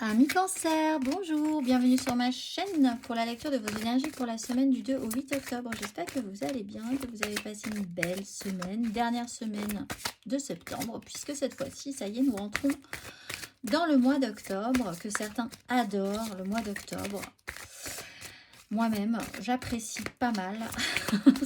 Amis Cancer, bonjour, bienvenue sur ma chaîne pour la lecture de vos énergies pour la semaine du 2 au 8 octobre. J'espère que vous allez bien, que vous avez passé une belle semaine, dernière semaine de septembre, puisque cette fois-ci, ça y est, nous rentrons dans le mois d'octobre, que certains adorent, le mois d'octobre. Moi-même, j'apprécie pas mal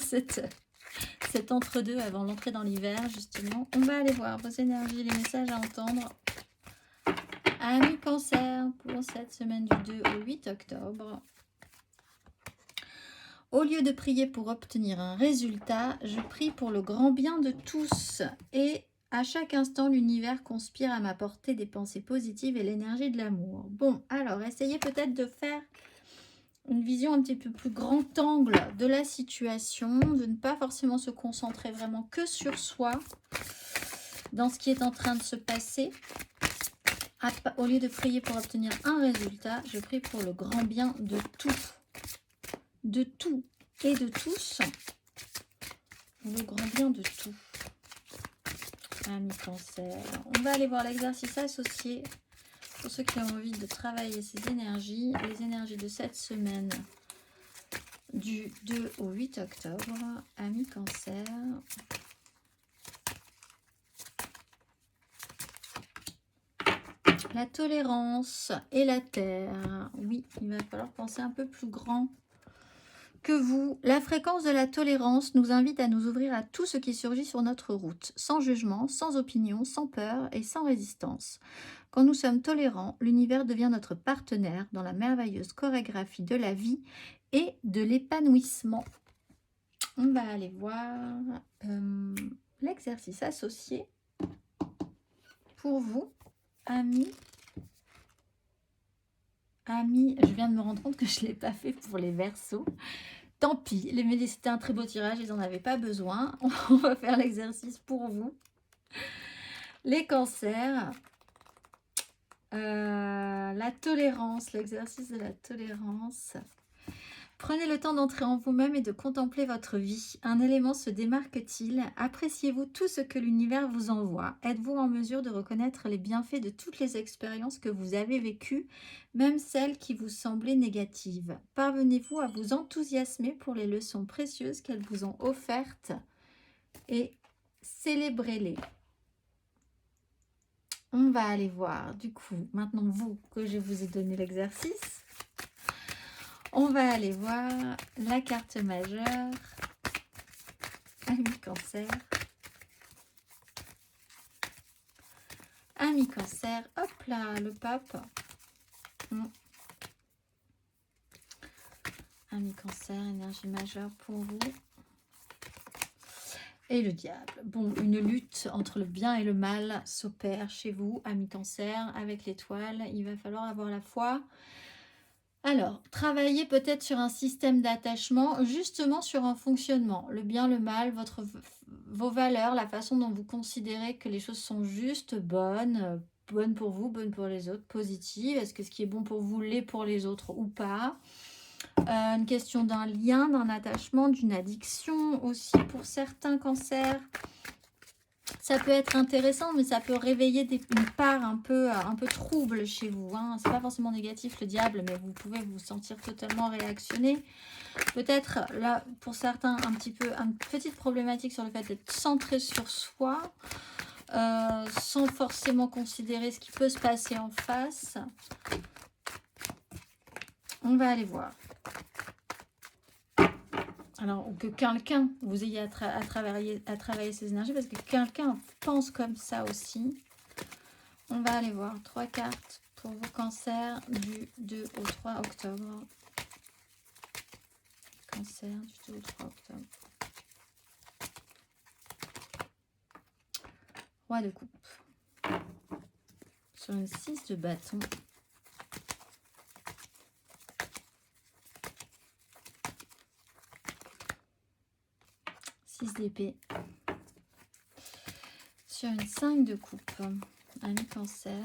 cet entre-deux avant l'entrée dans l'hiver, justement. On va aller voir vos énergies, les messages à entendre. Amis Cancer, pour cette semaine du 2 au 8 octobre. Au lieu de prier pour obtenir un résultat, je prie pour le grand bien de tous. Et à chaque instant, l'univers conspire à m'apporter des pensées positives et l'énergie de l'amour. Bon, alors, essayez peut-être de faire une vision un petit peu plus grand angle de la situation, de ne pas forcément se concentrer vraiment que sur soi, dans ce qui est en train de se passer. Au lieu de prier pour obtenir un résultat, je prie pour le grand bien de tout et de tous. Le grand bien de tout. Amis Cancer. On va aller voir l'exercice associé pour ceux qui ont envie de travailler ces énergies. Les énergies de cette semaine du 2 au 8 octobre. Amis Cancer. La tolérance et la terre. Oui, il va falloir penser un peu plus grand que vous. La fréquence de la tolérance nous invite à nous ouvrir à tout ce qui surgit sur notre route, sans jugement, sans opinion, sans peur et sans résistance. Quand nous sommes tolérants, l'univers devient notre partenaire dans la merveilleuse chorégraphie de la vie et de l'épanouissement. On va aller voir l'exercice associé pour vous, amis. Je viens de me rendre compte que je ne l'ai pas fait pour les Verseaux. Tant pis, c'était un très beau tirage, ils n'en avaient pas besoin. On va faire l'exercice pour vous. Les cancers, la tolérance, l'exercice de la tolérance. Prenez le temps d'entrer en vous-même et de contempler votre vie. Un élément se démarque-t-il? Appréciez-vous tout ce que l'univers vous envoie? Êtes-vous en mesure de reconnaître les bienfaits de toutes les expériences que vous avez vécues, même celles qui vous semblaient négatives? Parvenez-vous à vous enthousiasmer pour les leçons précieuses qu'elles vous ont offertes et célébrez-les? On va aller voir, du coup, maintenant vous, que je vous ai donné l'exercice. On va aller voir la carte majeure. Amis Cancer. Amis Cancer. Hop là, le pape. Amis Cancer, énergie majeure pour vous. Et le diable. Bon, une lutte entre le bien et le mal s'opère chez vous, amis Cancer, avec l'étoile. Il va falloir avoir la foi. Alors, travaillez peut-être sur un système d'attachement, justement sur un fonctionnement. Le bien, le mal, vos valeurs, la façon dont vous considérez que les choses sont justes, bonnes, bonnes pour vous, bonnes pour les autres, positives. Est-ce que ce qui est bon pour vous l'est pour les autres ou pas? Une question d'un lien, d'un attachement, d'une addiction aussi pour certains cancers. Ça peut être intéressant, mais ça peut réveiller une part un peu trouble chez vous. Hein. C'est pas forcément négatif, le diable, mais vous pouvez vous sentir totalement réactionné. Peut-être, là, pour certains, une petite problématique sur le fait d'être centré sur soi, sans forcément considérer ce qui peut se passer en face. On va aller voir. Alors, que quelqu'un, vous ayez à travailler ces énergies, parce que quelqu'un pense comme ça aussi. On va aller voir 3 cartes pour vos cancers du 2 au 3 octobre. Cancer du 2 au 3 octobre. Roi de coupe. Sur une 6 de bâton. D'épée sur une 5 de coupe. Amis Cancer.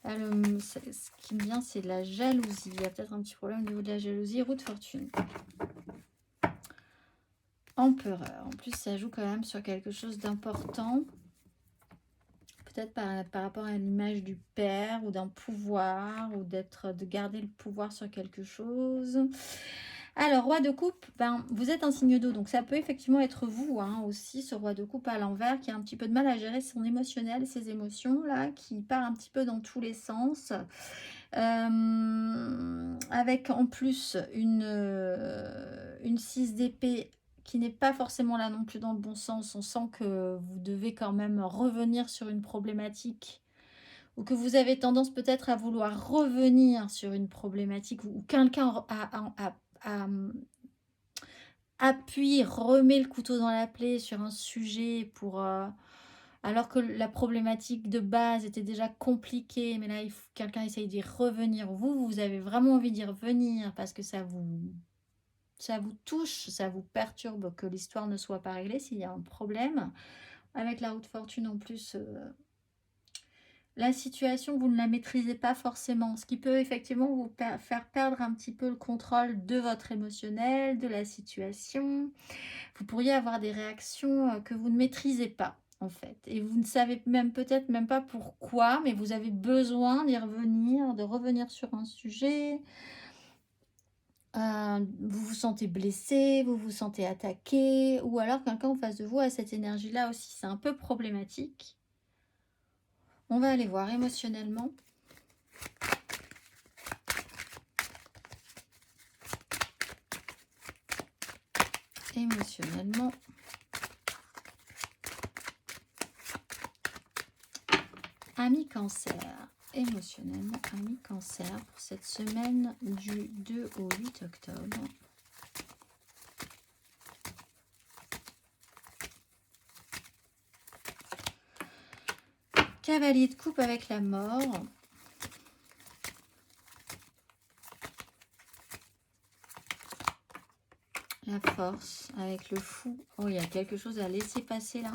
Ce qui me vient, c'est de la jalousie. Il y a peut-être un petit problème au niveau de la jalousie. Roue de fortune. Empereur. En plus, ça joue quand même sur quelque chose d'important. peut-être par rapport à l'image du père ou d'un pouvoir ou de garder le pouvoir sur quelque chose. Alors, roi de coupe, ben, vous êtes un signe d'eau, donc ça peut effectivement être vous hein, aussi, ce roi de coupe à l'envers, qui a un petit peu de mal à gérer son émotionnel, ses émotions, là, qui part un petit peu dans tous les sens. Avec en plus une 6 d'épée qui n'est pas forcément là non plus dans le bon sens. On sent que vous devez quand même revenir sur une problématique ou que vous avez tendance peut-être à vouloir revenir sur une problématique ou quelqu'un appuie, remet le couteau dans la plaie sur un sujet pour... alors que la problématique de base était déjà compliquée, mais là, quelqu'un essaye d'y revenir. Vous avez vraiment envie d'y revenir parce que ça vous touche, ça vous perturbe que l'histoire ne soit pas réglée s'il y a un problème. Avec la roue de fortune en plus, la situation, vous ne la maîtrisez pas forcément, ce qui peut effectivement vous faire perdre un petit peu le contrôle de votre émotionnel, de la situation. Vous pourriez avoir des réactions que vous ne maîtrisez pas, en fait. Et vous ne savez même peut-être même pas pourquoi, mais vous avez besoin d'y revenir, de revenir sur un sujet. Vous vous sentez blessé, vous vous sentez attaqué, ou alors quelqu'un en face de vous a cette énergie-là aussi. C'est un peu problématique. On va aller voir émotionnellement. Émotionnellement. Ami Cancer. Émotionnellement, ami Cancer pour cette semaine du 2 au 8 octobre. Cavalier de coupe avec la mort. La force avec le fou. Oh, il y a quelque chose à laisser passer là.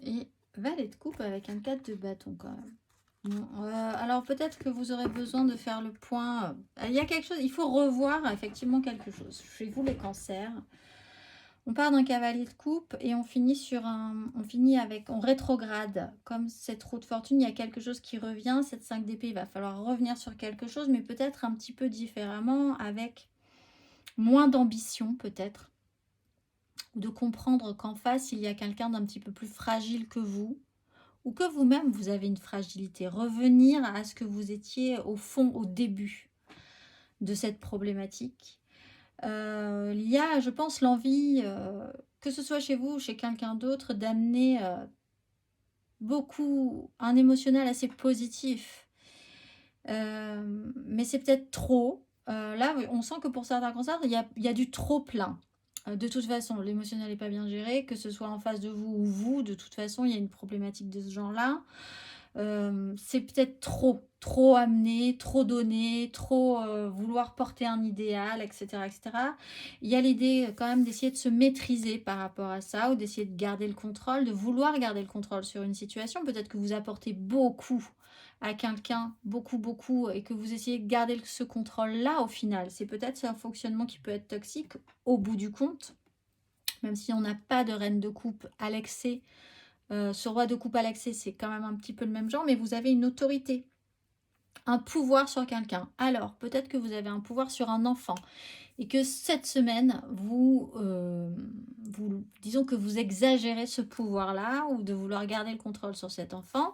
Et valet de coupe avec un 4 de bâton quand même. Bon, alors peut-être que vous aurez besoin de faire le point. Il y a quelque chose, il faut revoir effectivement quelque chose. Chez vous les cancers. On part d'un cavalier de coupe et on finit on rétrograde. Comme cette roue de fortune, il y a quelque chose qui revient. Cette 5 d'épée, il va falloir revenir sur quelque chose, mais peut-être un petit peu différemment, avec moins d'ambition peut-être. Ou de comprendre qu'en face, il y a quelqu'un d'un petit peu plus fragile que vous. Ou que vous-même, vous avez une fragilité. Revenir à ce que vous étiez au fond, au début de cette problématique. Il y a, je pense, l'envie, que ce soit chez vous ou chez quelqu'un d'autre, d'amener beaucoup, un émotionnel assez positif. Mais c'est peut-être trop. Là, on sent que pour certains cancers, il y a du trop plein. De toute façon, l'émotionnel n'est pas bien géré, que ce soit en face de vous ou vous, de toute façon, il y a une problématique de ce genre-là. C'est peut-être trop amené, trop donné, trop vouloir porter un idéal, etc., etc. Il y a l'idée quand même d'essayer de se maîtriser par rapport à ça, ou d'essayer de garder le contrôle, de vouloir garder le contrôle sur une situation. Peut-être que vous apportez beaucoup à quelqu'un, beaucoup, et que vous essayez de garder ce contrôle-là au final. C'est peut-être un fonctionnement qui peut être toxique au bout du compte, même si on n'a pas de reine de coupe à l'excès. Ce roi de coupe à l'excès, c'est quand même un petit peu le même genre, mais vous avez une autorité, un pouvoir sur quelqu'un. Alors, peut-être que vous avez un pouvoir sur un enfant et que cette semaine, disons que vous exagérez ce pouvoir-là, ou de vouloir garder le contrôle sur cet enfant,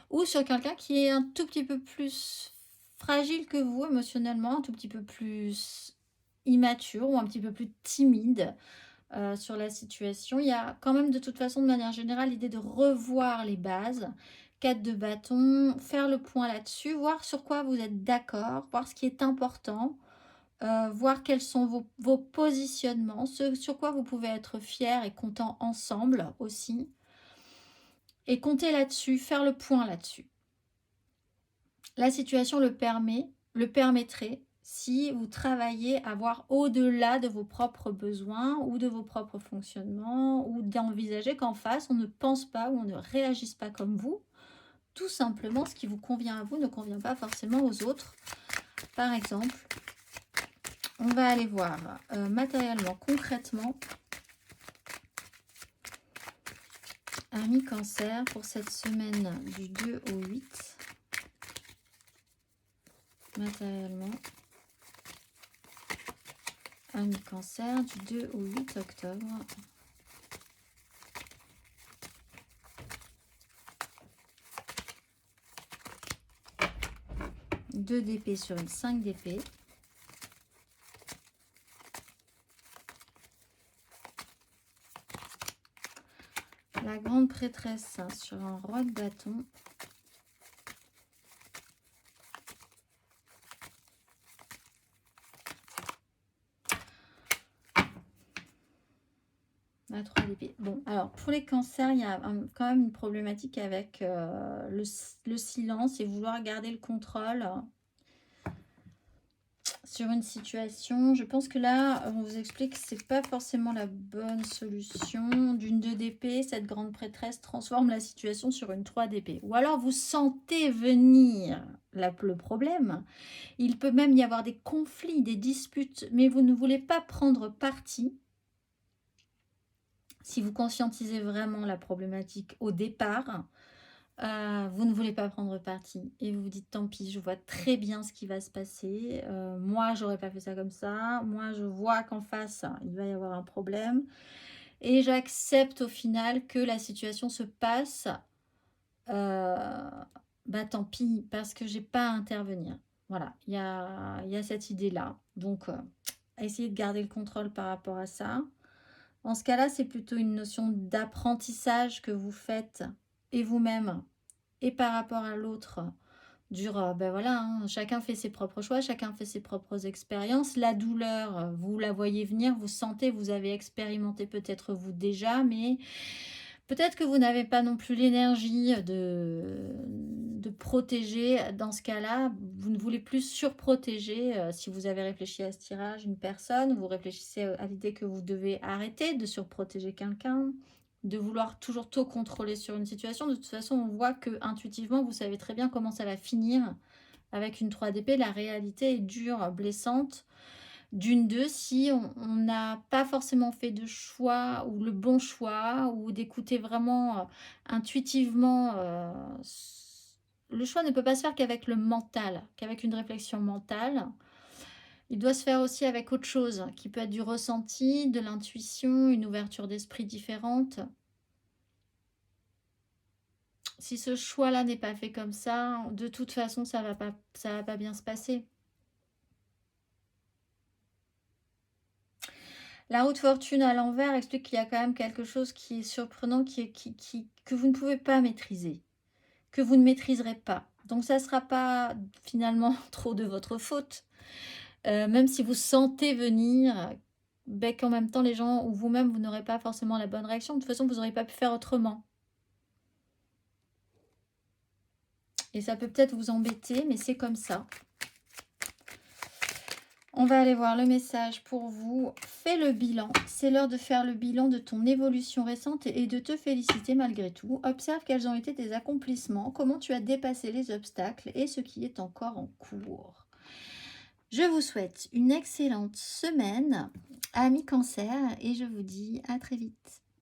ou sur quelqu'un qui est un tout petit peu plus fragile que vous émotionnellement, un tout petit peu plus immature ou un petit peu plus timide sur la situation. Il y a quand même de toute façon, de manière générale, l'idée de revoir les bases. 4 de bâton, faire le point là-dessus, voir sur quoi vous êtes d'accord, voir ce qui est important, voir quels sont vos positionnements, ce sur quoi vous pouvez être fiers et contents ensemble aussi. Et compter là-dessus, faire le point là-dessus. La situation le permettrait si vous travaillez à voir au-delà de vos propres besoins ou de vos propres fonctionnements, ou d'envisager qu'en face, on ne pense pas ou on ne réagisse pas comme vous. Tout simplement, ce qui vous convient à vous ne convient pas forcément aux autres. Par exemple, on va aller voir matériellement, concrètement, Amis Cancer, pour cette semaine du 2 au 8, matériellement. Amis Cancer, du 2 au 8 octobre. Deux d'épée sur une 5 d'épée. La grande prêtresse sur un roi de bâton. La 3 d'épée. Bon, alors pour les cancers, il y a quand même une problématique avec le silence et vouloir garder le contrôle sur une situation. Je pense que là, on vous explique que c'est pas forcément la bonne solution. D'une 2 d'épée, cette grande prêtresse transforme la situation sur une 3 d'épée. Ou alors vous sentez venir le problème. Il peut même y avoir des conflits, des disputes, mais vous ne voulez pas prendre parti. Si vous conscientisez vraiment la problématique au départ, vous ne voulez pas prendre parti et vous vous dites tant pis, je vois très bien ce qui va se passer, moi j'aurais pas fait ça comme ça, moi je vois qu'en face il va y avoir un problème et j'accepte au final que la situation se passe, bah tant pis parce que j'ai pas à intervenir. Voilà, il y a cette idée là, donc essayez de garder le contrôle par rapport à ça. En ce cas-là, c'est plutôt une notion d'apprentissage que vous faites et vous-même et par rapport à l'autre. Ben voilà, hein, chacun fait ses propres choix, chacun fait ses propres expériences. La douleur, vous la voyez venir, vous sentez, vous avez expérimenté peut-être vous déjà, mais peut-être que vous n'avez pas non plus l'énergie de protéger. Dans ce cas-là, vous ne voulez plus surprotéger. Si vous avez réfléchi à ce tirage, une personne, vous réfléchissez à l'idée que vous devez arrêter de surprotéger quelqu'un, de vouloir toujours tout contrôler sur une situation. De toute façon, on voit que intuitivement, vous savez très bien comment ça va finir avec une 3 d'épée. La réalité est dure, blessante. D'une 2, si on n'a pas forcément fait de choix ou le bon choix ou d'écouter vraiment intuitivement, le choix ne peut pas se faire qu'avec le mental, qu'avec une réflexion mentale. Il doit se faire aussi avec autre chose, qui peut être du ressenti, de l'intuition, une ouverture d'esprit différente. Si ce choix-là n'est pas fait comme ça, de toute façon, ça va pas bien se passer. La roue de fortune à l'envers explique qu'il y a quand même quelque chose qui est surprenant, que vous ne pouvez pas maîtriser, que vous ne maîtriserez pas. Donc ça ne sera pas finalement trop de votre faute. Même si vous sentez venir, ben, qu'en même temps les gens ou vous-même, vous n'aurez pas forcément la bonne réaction. De toute façon, vous n'aurez pas pu faire autrement. Et ça peut peut-être vous embêter, mais c'est comme ça. On va aller voir le message pour vous. Fais le bilan. C'est l'heure de faire le bilan de ton évolution récente et de te féliciter malgré tout. Observe quels ont été tes accomplissements, comment tu as dépassé les obstacles et ce qui est encore en cours. Je vous souhaite une excellente semaine, amis Cancer, et je vous dis à très vite.